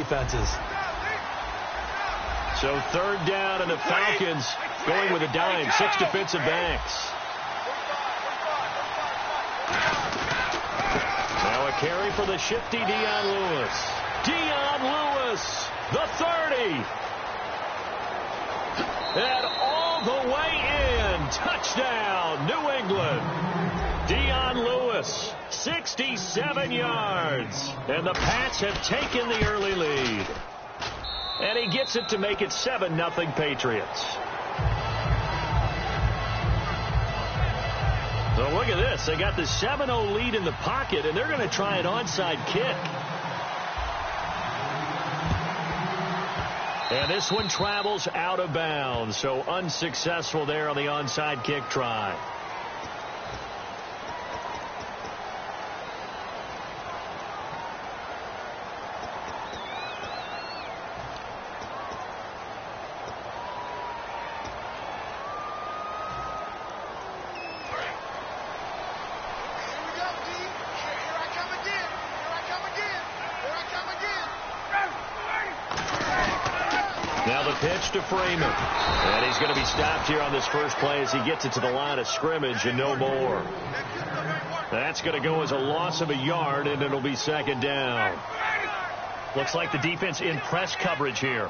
defenses. So third down, and the Falcons going with a dime. 6 defensive backs. Now a carry for the shifty Dion Lewis. Dion Lewis, the 30. And all the way in. Touchdown, New England. Dion Lewis, 67 yards. And the Pats have taken the early lead. And he gets it to make it 7-0 Patriots. So look at this. They got the 7-0 lead in the pocket, and they're going to try an onside kick. And this one travels out of bounds, so unsuccessful there on the onside kick try. Now the pitch to Freeman. And he's going to be stopped here on this first play as he gets it to the line of scrimmage and no more. That's going to go as a loss of a yard, and it'll be second down. Looks like the defense in press coverage here.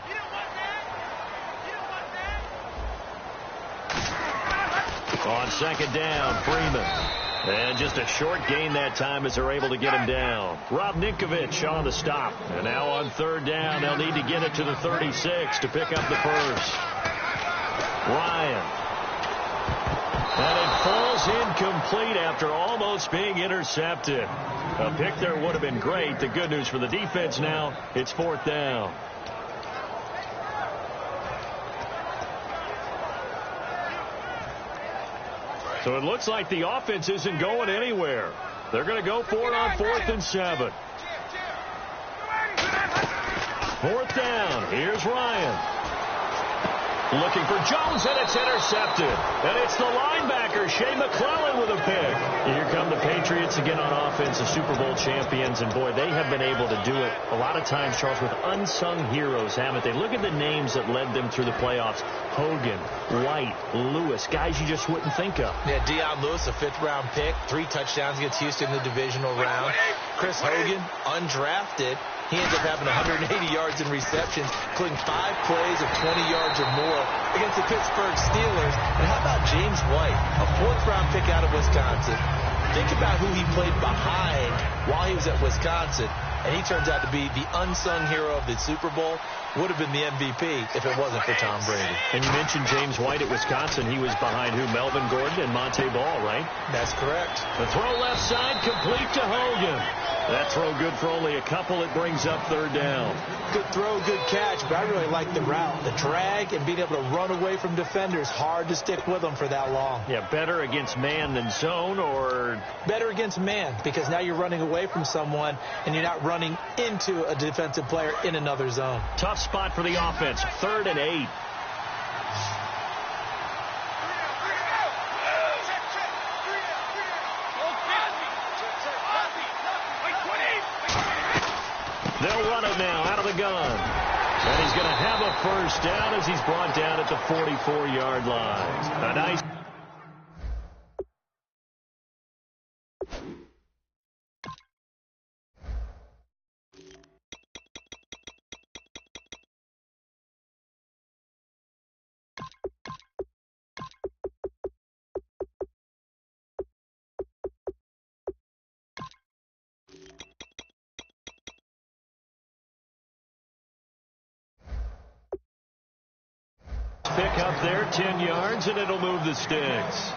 On second down, Freeman. And just a short gain that time as they're able to get him down. Rob Ninkovich on the stop. And now on third down, they'll need to get it to the 36 to pick up the first. Ryan. And it falls incomplete after almost being intercepted. A pick there would have been great. The good news for the defense now, it's fourth down. So it looks like the offense isn't going anywhere. They're going to go for it on 4th and 7. Fourth down. Here's Ryan. Looking for Jones, and it's intercepted. And it's the linebacker, Shea McClellan, with a pick. Here come the Patriots again on offense, the Super Bowl champions. And, boy, they have been able to do it a lot of times, Charles, with unsung heroes, haven't they? Look at the names that led them through the playoffs. Hogan, White, Lewis, guys you just wouldn't think of. Yeah, Dion Lewis, a 5th-round pick, 3 touchdowns against Houston in the divisional round. Chris Hogan, undrafted. He ends up having 180 yards in receptions, including 5 plays of 20 yards or more against the Pittsburgh Steelers. And how about James White, a 4th-round pick out of Wisconsin? Think about who he played behind while he was at Wisconsin, and he turns out to be the unsung hero of the Super Bowl. Would have been the MVP if it wasn't for Tom Brady. And you mentioned James White at Wisconsin. He was behind who? Melvin Gordon and Monte Ball, right? That's correct. The throw left side complete to Hogan. That throw good for only a couple. It brings up third down. Good throw, good catch, but I really like the route. The drag and being able to run away from defenders. Hard to stick with them for that long. Yeah, better against man than zone, or? Better against man, because now you're running away from someone and you're not running into a defensive player in another zone. Tough spot for the offense. 3rd and 8. They'll run it now out of the gun. And he's going to have a first down as he's brought down at the 44-yard line. A nice. Pick up there, 10 yards, and it'll move the sticks.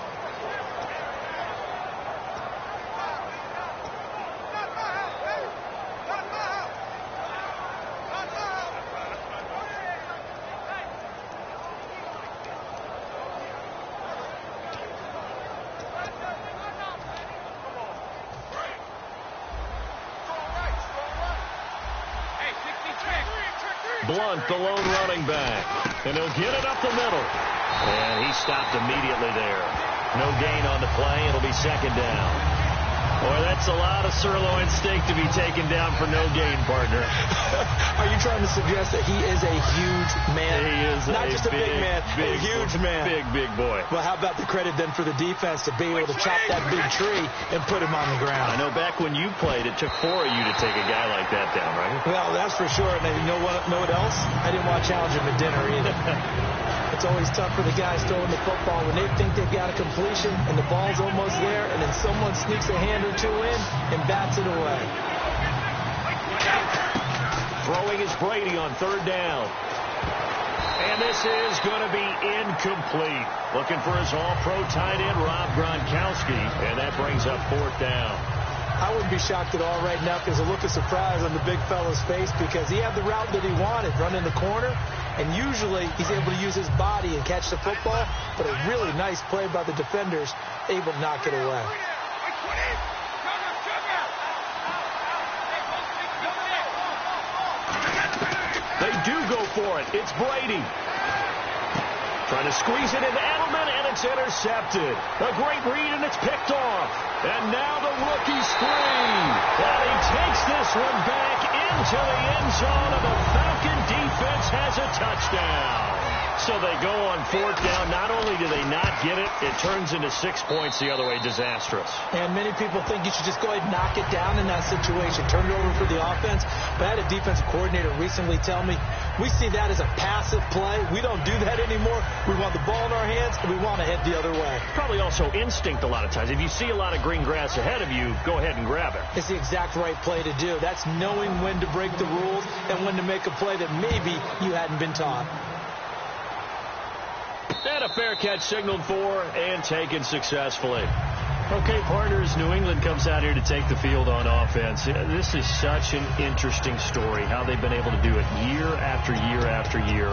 Blunt, the lone running back. And he'll get it up the middle. And he stopped immediately there. No gain on the play. It'll be second down. Boy, that's a lot of sirloin steak to be taken down for no gain, partner. Are you trying to suggest that he is a huge man? He is not just a big man, a huge man. Big boy. Well, how about the credit then for the defense to be able to chop that big tree and put him on the ground? I know back when you played, it took 4 of you to take a guy like that down, right? Well, that's for sure. And you know what else? I didn't want to challenge him at dinner either. It's always tough for the guys throwing the football when they think they've got a completion and the ball's almost there, and then someone sneaks a hand or two in and bats it away. Throwing is Brady on 3rd down. And this is going to be incomplete. Looking for his all-pro tight end, Rob Gronkowski, and that brings up 4th down. I wouldn't be shocked at all right now because there's a look of surprise on the big fella's face because he had the route that he wanted, running the corner, and usually he's able to use his body and catch the football, but a really nice play by the defenders, able to knock it away. They do go for it. It's Brady. Trying to squeeze it into Edelman, and it's intercepted. A great read, and it's picked off. And now the rookie's free. And he takes this one back into the end zone, and the Falcon defense has a touchdown. So they go on 4th down. Not only do they not get it, it turns into 6 points the other way. Disastrous. And many people think you should just go ahead and knock it down in that situation. Turn it over for the offense. But I had a defensive coordinator recently tell me, we see that as a passive play. We don't do that anymore. We want the ball in our hands, and we want to head the other way. Probably also instinct a lot of times. If you see a lot of green grass ahead of you, go ahead and grab it. It's the exact right play to do. That's knowing when to break the rules and when to make a play that maybe you hadn't been taught. And a fair catch signaled for and taken successfully. Okay, partners, New England comes out here to take the field on offense. This is such an interesting story, how they've been able to do it year after year after year.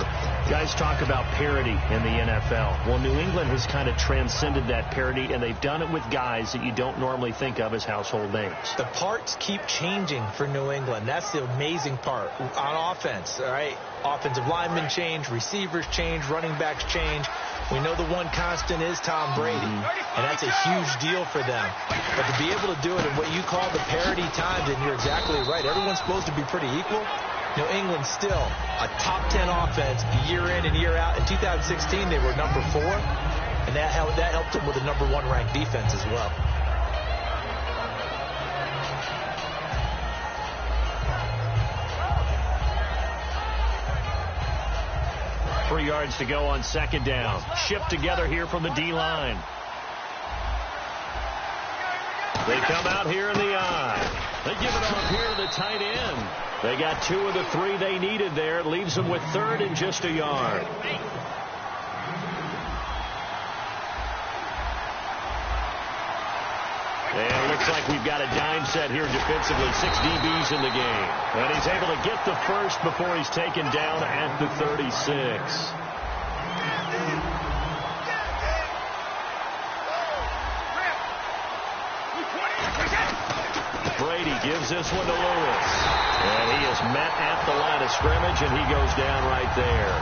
Guys talk about parity in the NFL. Well, New England has kind of transcended that parity, and they've done it with guys that you don't normally think of as household names. The parts keep changing for New England. That's the amazing part on offense, all right? Offensive linemen change, receivers change, running backs change. We know the one constant is Tom Brady, and that's a huge deal for them. But to be able to do it in what you call the parity times, and you're exactly right, everyone's supposed to be pretty equal. New England still a top 10 offense year in and year out. In 2016, they were number 4, and that helped them with a number 1 ranked defense as well. Three yards to go on 2nd down. Shipped together here from the D-line. They come out here in the eye. They give it off here to the tight end. They got 2 of the 3 they needed there. It leaves them with 3rd and just a yard. And it looks like we've got a dime set here defensively. 6 DBs in the game. And he's able to get the first before he's taken down at the 36. Brady gives this one to Lewis. And he is met at the line of scrimmage, and he goes down right there.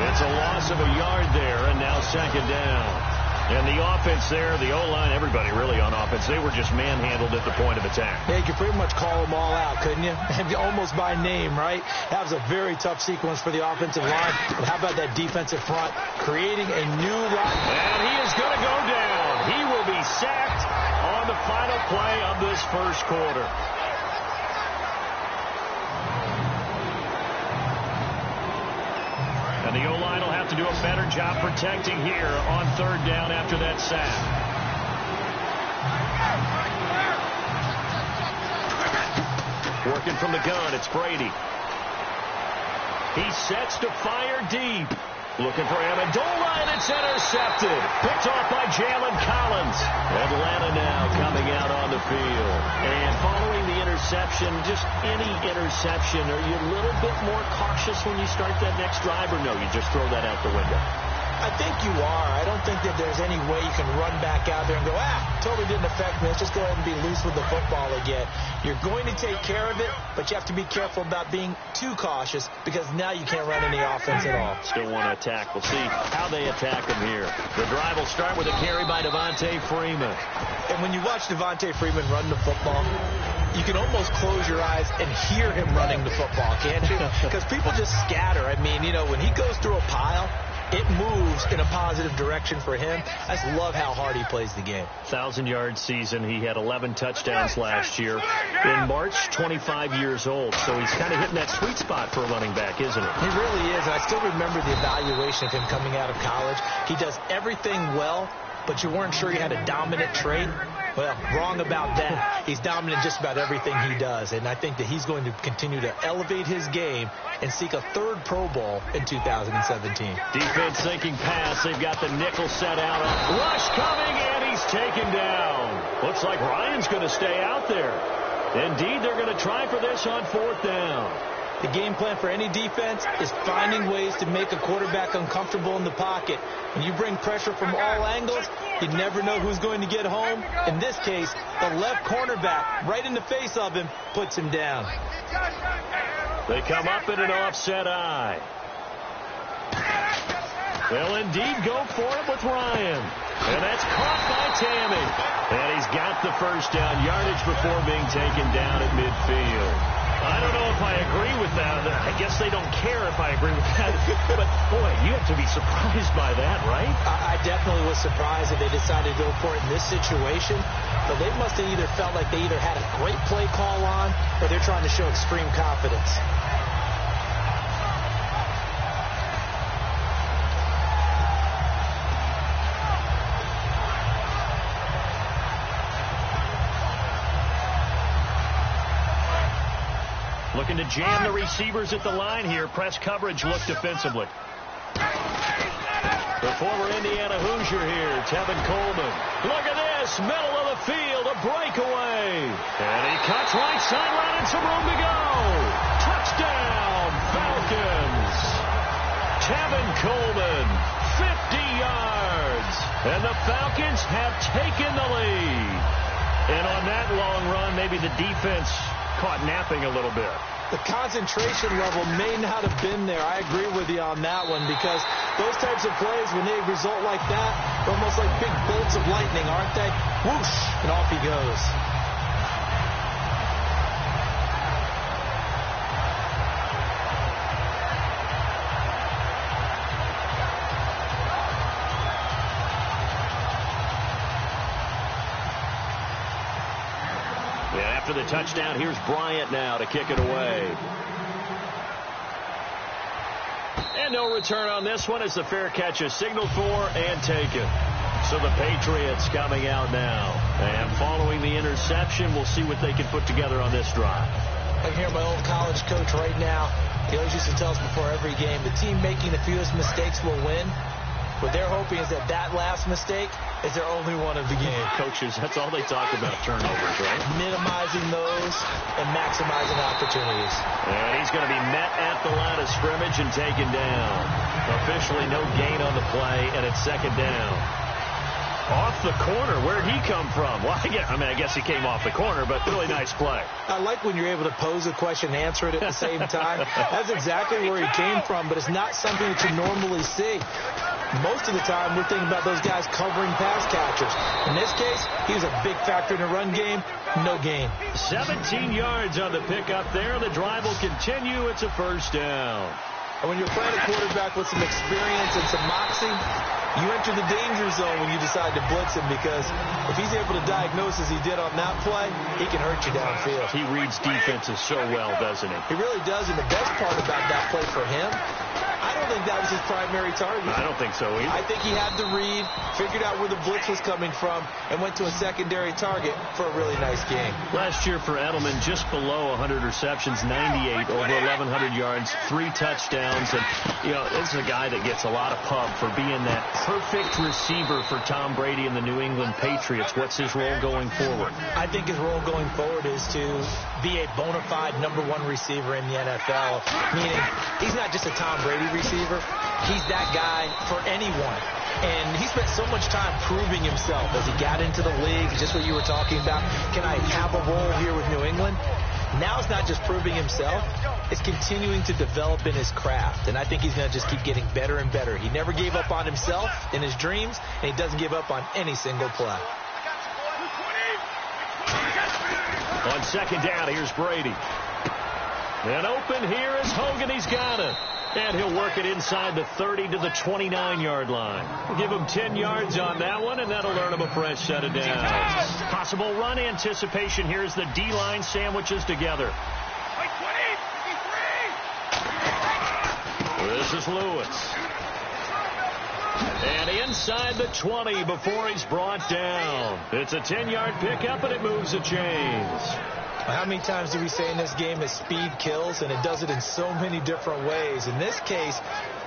It's a loss of a yard there, and now 2nd down. And the offense there, the O-line, everybody really on offense, they were just manhandled at the point of attack. Yeah, you could pretty much call them all out, couldn't you? Almost by name, right? That was a very tough sequence for the offensive line. But how about that defensive front creating a new run? And he is going to go down. He will be sacked on the final play of this first quarter. And the O-line will have to do a better job protecting here on 3rd down after that sack. Working from the gun, it's Brady. He sets to fire deep. Looking for Amendola, and it's intercepted. Picked off by Jalen Collins. Atlanta now coming out on the field. And following the interception, just any interception, are you a little bit more cautious when you start that next drive, or no, you just throw that out the window? I think you are. I don't think that there's any way you can run back out there and go, totally didn't affect me. Let's just go ahead and be loose with the football again. You're going to take care of it, but you have to be careful about being too cautious because now you can't run any offense at all. Still want to attack. We'll see how they attack him here. The drive will start with a carry by Devontae Freeman. And when you watch Devontae Freeman run the football, you can almost close your eyes and hear him running the football, can't you? Because people just scatter. I mean, when he goes through a pile, it moves in a positive direction for him. I just love how hard he plays the game. 1,000-yard season. He had 11 touchdowns last year. In March, 25 years old. So he's kind of hitting that sweet spot for a running back, isn't it? He really is. And I still remember the evaluation of him coming out of college. He does everything well, but you weren't sure he had a dominant trait. Well, wrong about that. He's dominant just about everything he does, and I think that he's going to continue to elevate his game and seek a third Pro Bowl in 2017. Defense sinking pass. They've got the nickel set out. Rush coming, and he's taken down. Looks like Ryan's going to stay out there. Indeed, they're going to try for this on 4th down. The game plan for any defense is finding ways to make a quarterback uncomfortable in the pocket. When you bring pressure from all angles, you never know who's going to get home. In this case, the left cornerback right in the face of him puts him down. They come up in an offset eye. They'll indeed go for it with Ryan. And that's caught by Tammy. And he's got the first down yardage before being taken down at midfield. I don't know if I agree with that. I guess they don't care if I agree with that. But, boy, you have to be surprised by that, right? I definitely was surprised that they decided to go for it in this situation. But they must have either felt like they either had a great play call on or they're trying to show extreme confidence. Looking to jam the receivers at the line here. Press coverage look defensively. The former Indiana Hoosier here, Tevin Coleman. Look at this, middle of the field, a breakaway. And he cuts right sideline and some room to go. Touchdown, Falcons. Tevin Coleman, 50 yards. And the Falcons have taken the lead. And on that long run, maybe the defense caught napping a little bit. The concentration level may not have been there. I agree with you on that one because those types of plays, when they result like that, they're almost like big bolts of lightning, aren't they? Whoosh, and off he goes. After the touchdown, here's Bryant now to kick it away. And no return on this one as the fair catch is signaled for and taken. So the Patriots coming out now. And following the interception, we'll see what they can put together on this drive. I can hear my old college coach right now. He always used to tell us before every game, the team making the fewest mistakes will win. What they're hoping is that that last mistake is their only one of the game. Coaches, that's all they talk about, turnovers, right? Minimizing those and maximizing opportunities. And he's going to be met at the line of scrimmage and taken down. Officially no gain on the play, and it's 2nd down. Off the corner. Where'd he come from? Well, I guess he came off the corner, but really nice play. I like when you're able to pose a question and answer it at the same time. That's exactly where he came from, but it's not something that you normally see. Most of the time, we're thinking about those guys covering pass catchers. In this case, he was a big factor in the run game. No gain. 17 yards on the pickup there. The drive will continue. It's a 1st down. And when you're playing a quarterback with some experience and some moxie, you enter the danger zone when you decide to blitz him because if he's able to diagnose as he did on that play, he can hurt you downfield. He reads defenses so well, doesn't he? He really does, and the best part about that play for him, I don't think that was his primary target. I don't think so either. I think he had the read, figured out where the blitz was coming from, and went to a secondary target for a really nice game. Last year for Edelman, just below 100 receptions, 98, over 1,100 yards, 3 touchdowns. And, this is a guy that gets a lot of pub for being that perfect receiver for Tom Brady and the New England Patriots. What's his role going forward? I think his role going forward is to be a bona fide #1 receiver in the NFL, meaning he's not just a Tom Brady receiver. receiver. He's that guy for anyone. And he spent so much time proving himself as he got into the league, just what you were talking about. Can I have a role here with New England? Now it's not just proving himself, it's continuing to develop in his craft. And I think he's going to just keep getting better and better. He never gave up on himself in his dreams, and he doesn't give up on any single play. On second down, here's Brady. And open here is Hogan. He's got it. And he'll work it inside the 30 to the 29-yard line. We'll give him 10 yards on that one, and that'll earn him a fresh set of downs. Possible run anticipation. Here's the D-line sandwiches together. This is Lewis. And inside the 20 before he's brought down. It's a 10-yard pickup, and it moves the chains. How many times do we say in this game that speed kills, and it does it in so many different ways? In this case,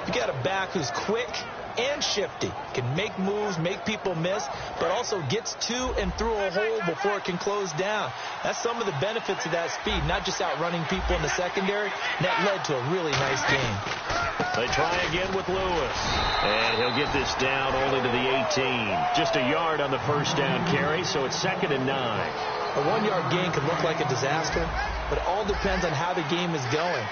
you got a back who's quick and shifty, can make moves, make people miss, but also gets to and through a hole before it can close down. That's some of the benefits of that speed, not just outrunning people in the secondary. That led to a really nice game. They try again with Lewis, and he'll get this down only to the 18. Just a yard on the first down carry, so it's 2nd and 9. A 1-yard gain can look like a disaster, but it all depends on how the game is going.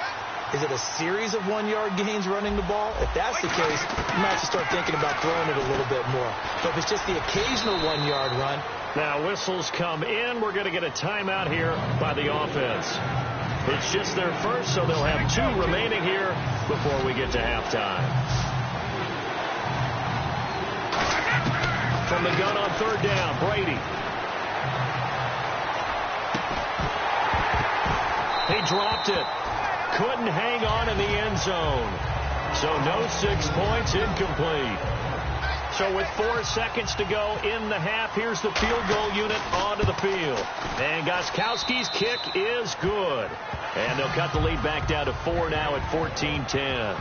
Is it a series of 1-yard gains running the ball? If that's the case, you might have to start thinking about throwing it a little bit more. But if it's just the occasional 1-yard run. Now whistles come in. We're going to get a timeout here by the offense. It's just their first, so they'll have 2 remaining here before we get to halftime. From the gun on 3rd down, Brady. He dropped it. Couldn't hang on in the end zone. So no 6 points, incomplete. So with 4 seconds to go in the half, here's the field goal unit onto the field. And Gostkowski's kick is good. And they'll cut the lead back down to 4 now at 14-10.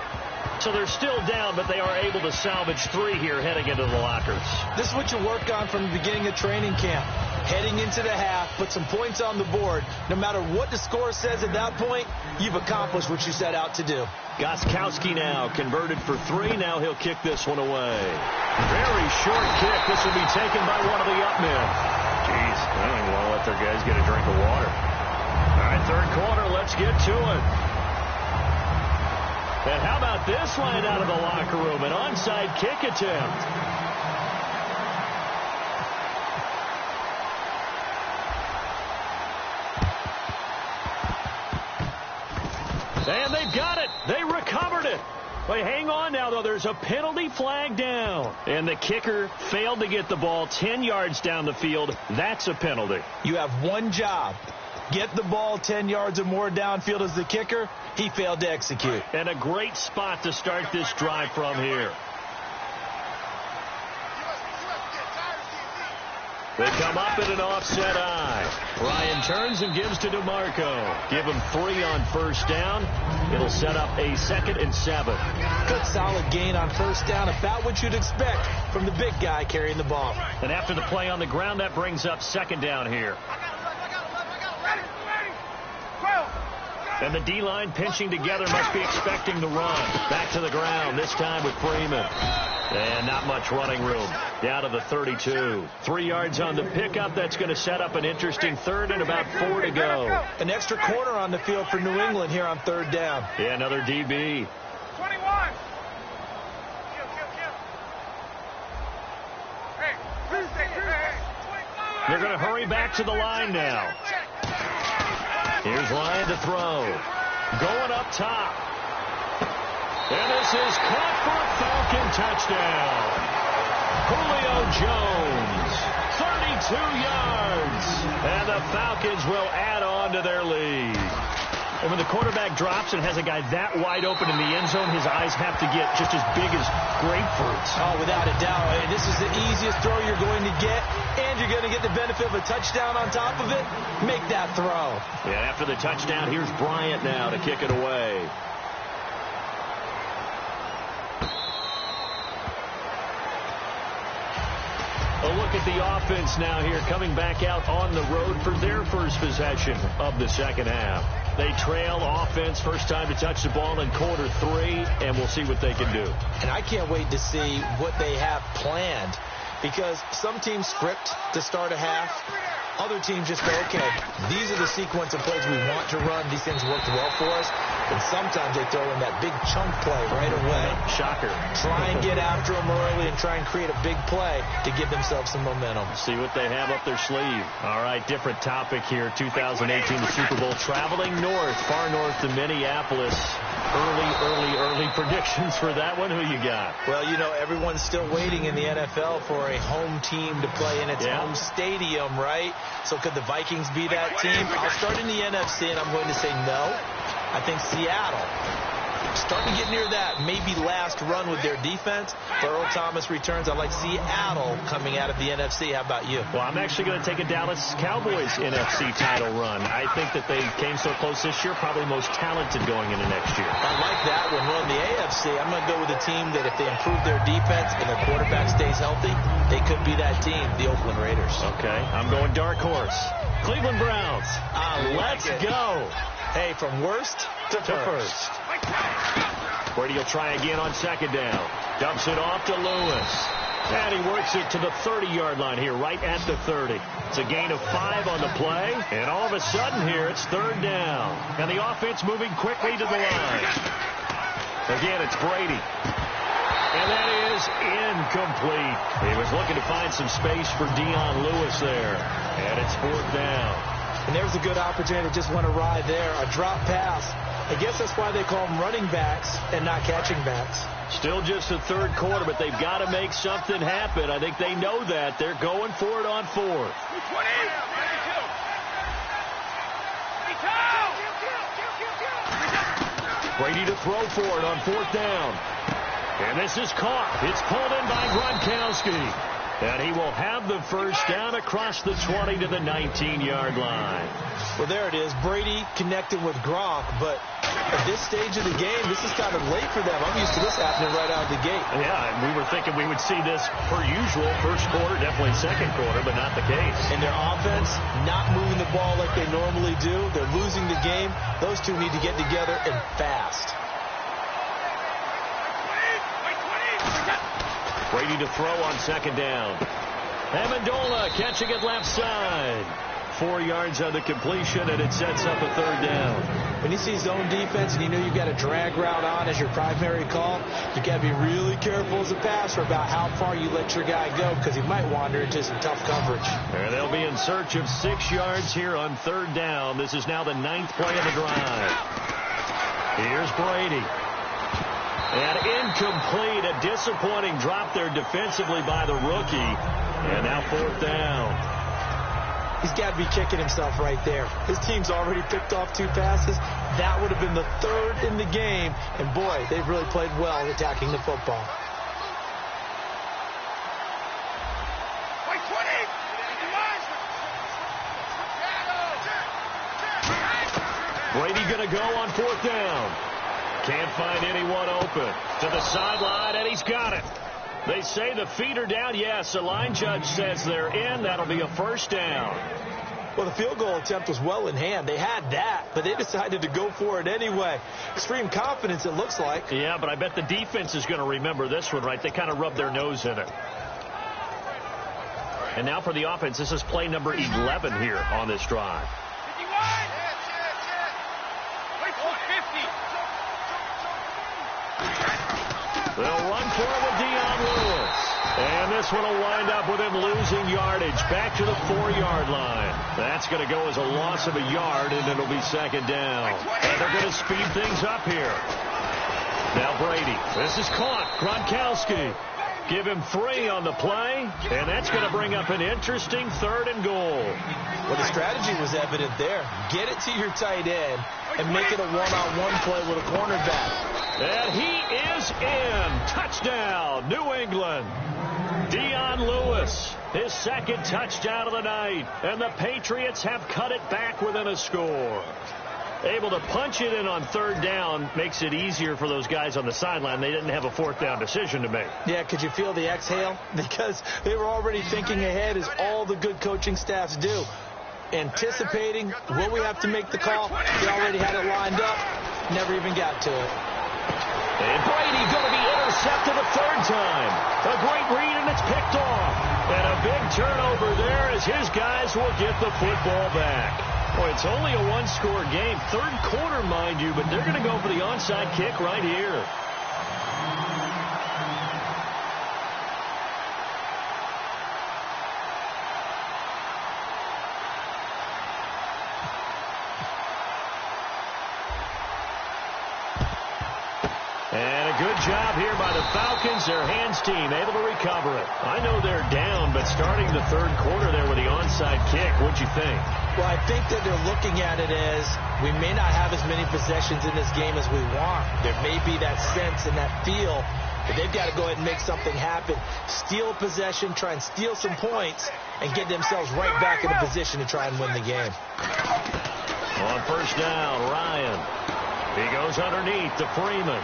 So they're still down, but they are able to salvage 3 here heading into the lockers. This is what you work on from the beginning of training camp. Heading into the half, put some points on the board. No matter what the score says at that point, you've accomplished what you set out to do. Gostkowski now converted for 3. Now he'll kick this one away. Very short kick. This will be taken by one of the up men. Jeez, I don't even want to let their guys get a drink of water. All right, 3rd quarter, let's get to it. And how about this line out of the locker room? An onside kick attempt. And they've got it. They recovered it. They hang on now, though. There's a penalty flag down. And the kicker failed to get the ball 10 yards down the field. That's a penalty. You have one job. Get the ball 10 yards or more downfield as the kicker. He failed to execute. And a great spot to start this drive from here. They come up in an offset eye. Ryan turns and gives to DeMarco. Give him 3 on 1st down. It'll set up a 2nd and 7. Good solid gain on 1st down. About what you'd expect from the big guy carrying the ball. And after the play on the ground, that brings up 2nd down here. And the D-line pinching together must be expecting the run. Back to the ground, this time with Freeman. And not much running room. Down to the 32. 3 yards on the pickup. That's going to set up an interesting 3rd and about 4 to go. An extra corner on the field for New England here on 3rd down. Yeah, another DB. 21. They're going to hurry back to the line now. Here's Ryan to throw. Going up top. And this is caught for a Falcon touchdown. Julio Jones, 32 yards. And the Falcons will add on to their lead. And when the quarterback drops and has a guy that wide open in the end zone, his eyes have to get just as big as grapefruits. Oh, without a doubt. And this is the easiest throw you're going to get, and you're going to get the benefit of a touchdown on top of it. Make that throw. Yeah, after the touchdown, here's Bryant now to kick it away. A look at the offense now here, coming back out on the road for their first possession of the 2nd half. They trail offense, first time to touch the ball in quarter 3, and we'll see what they can do. And I can't wait to see what they have planned, because some teams script to start a half. Other teams just go, okay, these are the sequence of plays we want to run. These things worked well for us. And sometimes they throw in that big chunk play right away. Shocker. Try and get after them early and try and create a big play to give themselves some momentum. See what they have up their sleeve. All right, different topic here. 2018 Super Bowl, traveling north, far north to Minneapolis. Early predictions for that one. Who you got? Well, you know, everyone's still waiting in the NFL for a home team to play in its home stadium, right? So could the Vikings be that team? I'll start in the NFC, and I'm going to say no. I think Seattle, starting to get near that maybe last run with their defense. If Earl Thomas returns, I like Seattle coming out of the NFC. How about you? Well, I'm actually going to take a Dallas Cowboys NFC title run. I think that they came so close this year, probably most talented going into next year. I like that one. Well, in the AFC, I'm going to go with a team that if they improve their defense and their quarterback stays healthy, they could be that team, the Oakland Raiders. Okay, I'm going dark horse. Cleveland Browns. Let's go. Hey, from worst to first. Brady will try again on second down. Dumps it off to Lewis. And he works it to the 30-yard line here, right at the 30. It's a gain of 5 on the play. And all of a sudden here, it's third down. And the offense moving quickly to the line. Again, it's Brady. And that is incomplete. He was looking to find some space for Dion Lewis there. And it's fourth down. And there's a good opportunity to just want to ride there. A drop pass. I guess that's why they call them running backs and not catching backs. Still just the third quarter, but they've got to make something happen. I think they know that. They're going for it on fourth. Brady to throw for it on fourth down. And this is caught. It's pulled in by Gronkowski. And he will have the first down across the 20 to the 19-yard line. Well, there it is. Brady connected with Gronk, but at this stage of the game, this is kind of late for them. I'm used to this happening right out of the gate. Yeah, and we were thinking we would see this per usual first quarter, definitely second quarter, but not the case. And their offense not moving the ball like they normally do. They're losing the game. Those two need to get together and fast. Brady to throw on second down. Amendola catching it left side. 4 yards on the completion, and it sets up a third down. When you see zone defense and you know you've got a drag route on as your primary call, you got to be really careful as a passer about how far you let your guy go, because he might wander into some tough coverage. And they'll be in search of 6 yards here on third down. This is now the 9th play of the drive. Here's Brady. And incomplete, a disappointing drop there defensively by the rookie. And now fourth down. He's got to be kicking himself right there. His team's already picked off 2 passes. That would have been the 3rd in the game. And, boy, they've really played well attacking the football. Brady going to go on fourth down. Can't find anyone open. To the sideline, and he's got it. They say the feet are down. Yes, the line judge says they're in. That'll be a first down. Well, the field goal attempt was well in hand. They had that, but they decided to go for it anyway. Extreme confidence, it looks like. Yeah, but I bet the defense is going to remember this one, right? They kind of rubbed their nose in it. And now for the offense, this is play number 11 here on this drive. They'll run for it with Dion Lewis. And this one will wind up with him losing yardage back to the 4-yard line. That's going to go as a loss of a yard, and it'll be second down. And they're going to speed things up here. Now Brady. This is caught. Gronkowski. Give him 3 on the play, and that's going to bring up an interesting 3rd and goal. Well, the strategy was evident there. Get it to your tight end and make it a one-on-one play with a cornerback. And he is in. Touchdown, New England. Dion Lewis, his 2nd touchdown of the night. And the Patriots have cut it back within a score. Able to punch it in on 3rd down makes it easier for those guys on the sideline. They didn't have a 4th down decision to make. Yeah, could you feel the exhale? Because they were already thinking ahead, as all the good coaching staffs do. anticipating, will we have to make the call? He already had it lined up, never even got to it. And Brady going to be intercepted the third time. A great read, and it's picked off. And a big turnover there as his guys will get the football back. Boy, it's only a one-score game. Third quarter, mind you, but they're going to go for the onside kick right here. And a good job here by the Falcons. Their hands team able to recover it. I know they're down, but starting the third quarter there with the onside kick, what'd you think? Well, I think that they're looking at it as we may not have as many possessions in this game as we want. There may be that sense and that feel that they've got to go ahead and make something happen. Steal possession, try and steal some points, and get themselves right back in a position to try and win the game. On first down, Ryan. He goes underneath to Freeman.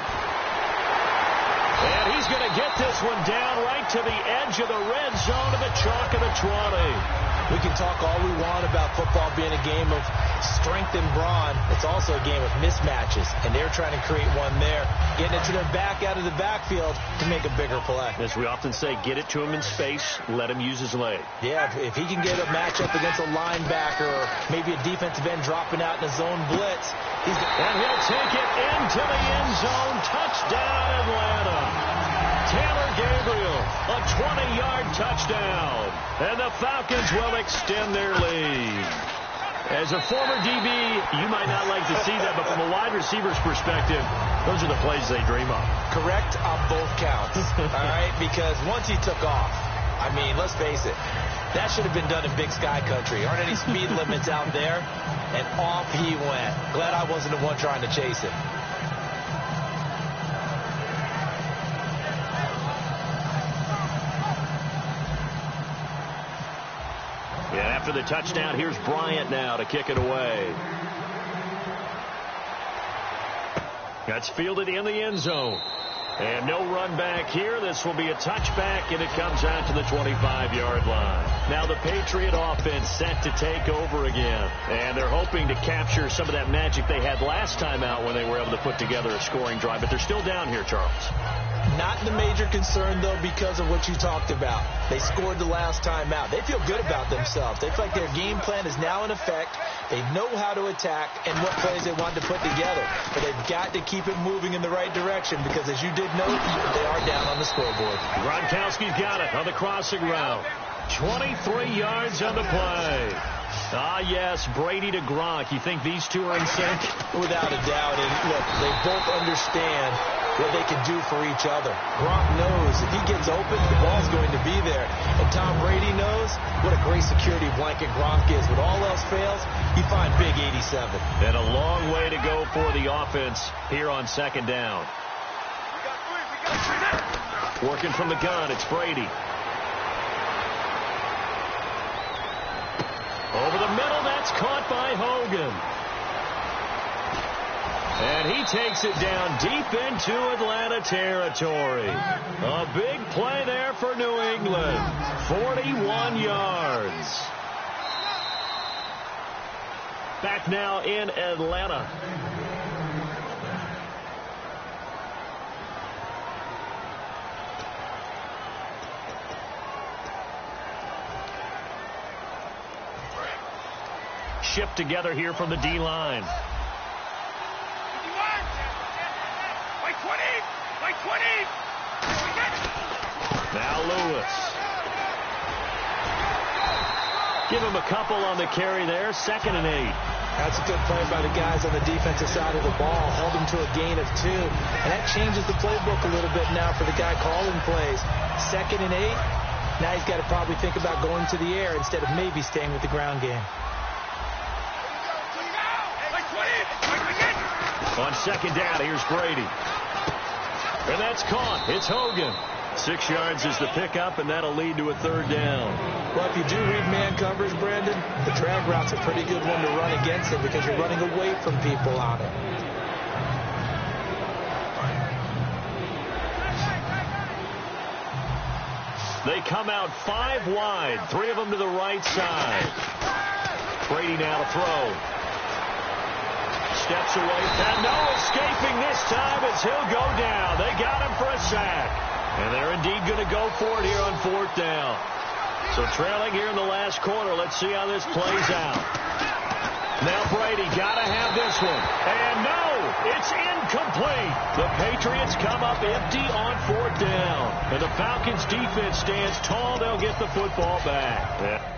And he's going to get this one down right to the edge of the red zone to the chalk of the 20. We can talk all we want about football being a game of strength and brawn. It's also a game of mismatches, and they're trying to create one there, getting it to their back out of the backfield to make a bigger play. As we often say, get it to him in space, let him use his leg. Yeah, if he can get a matchup against a linebacker or maybe a defensive end dropping out in a zone blitz, and he'll take it into the end zone. Touchdown, Atlanta. Taylor Gabriel, a 20-yard touchdown. And the Falcons will extend their lead. As a former DB, you might not like to see that, but from a wide receiver's perspective, those are the plays they dream of. Correct on both counts, all right? Because once he took off, I mean, let's face it, that should have been done in Big Sky Country. Aren't any speed limits out there? And off he went. Glad I wasn't the one trying to chase him. And after the touchdown, here's Bryant now to kick it away. That's fielded in the end zone. And no run back here. This will be a touchback, and it comes out to the 25-yard line. Now the Patriot offense set to take over again. And they're hoping to capture some of that magic they had last time out when they were able to put together a scoring drive. But they're still down here, Charles. Not the major concern, though, because of what you talked about. They scored the last time out. They feel good about themselves. They feel like their game plan is now in effect. They know how to attack and what plays they want to put together. But they've got to keep it moving in the right direction because, as you did note, they are down on the scoreboard. Gronkowski's got it on the crossing route. 23 yards on the play. Ah, yes, Brady to Gronk. You think these two are in sync? Without a doubt. And, look, they both understand what they can do for each other. Gronk knows if he gets open, the ball's going to be there. And Tom Brady knows what a great security blanket Gronk is. When all else fails, you find big 87. And a long way to go for the offense here on second down. Working from the gun, it's Brady. Over the middle, that's caught by Hogan. And he takes it down deep into Atlanta territory. A big play there for New England. 41 yards. Back now in Atlanta. Shipped together here from the D-line. Now Lewis. Give him a couple on the carry there. 2nd and 8. That's a good play by the guys on the defensive side of the ball. Held him to a gain of 2. And that changes the playbook a little bit now for the guy calling plays. 2nd and 8. Now he's got to probably think about going to the air instead of maybe staying with the ground game. On second down, here's Brady. And that's caught. It's Hogan. 6 yards is the pickup, and that'll lead to a 3rd down. Well, if you do read man coverage, Brandon, the drag route's a pretty good one to run against it because you're running away from people on it. They come out 5 wide, 3 of them to the right side. Brady now to throw. Steps away, and no escaping this time as he'll go down. They got him for a sack. And they're indeed going to go for it here on 4th down. So trailing here in the last quarter. Let's see how this plays out. Now Brady got to have this one. And no, it's incomplete. The Patriots come up empty on 4th down. And the Falcons defense stands tall. They'll get the football back. Yeah.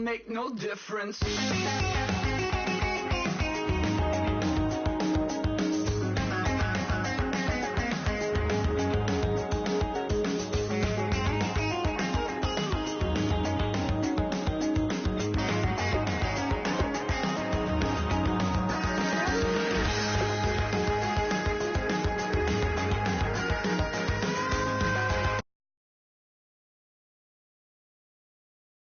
Make no difference.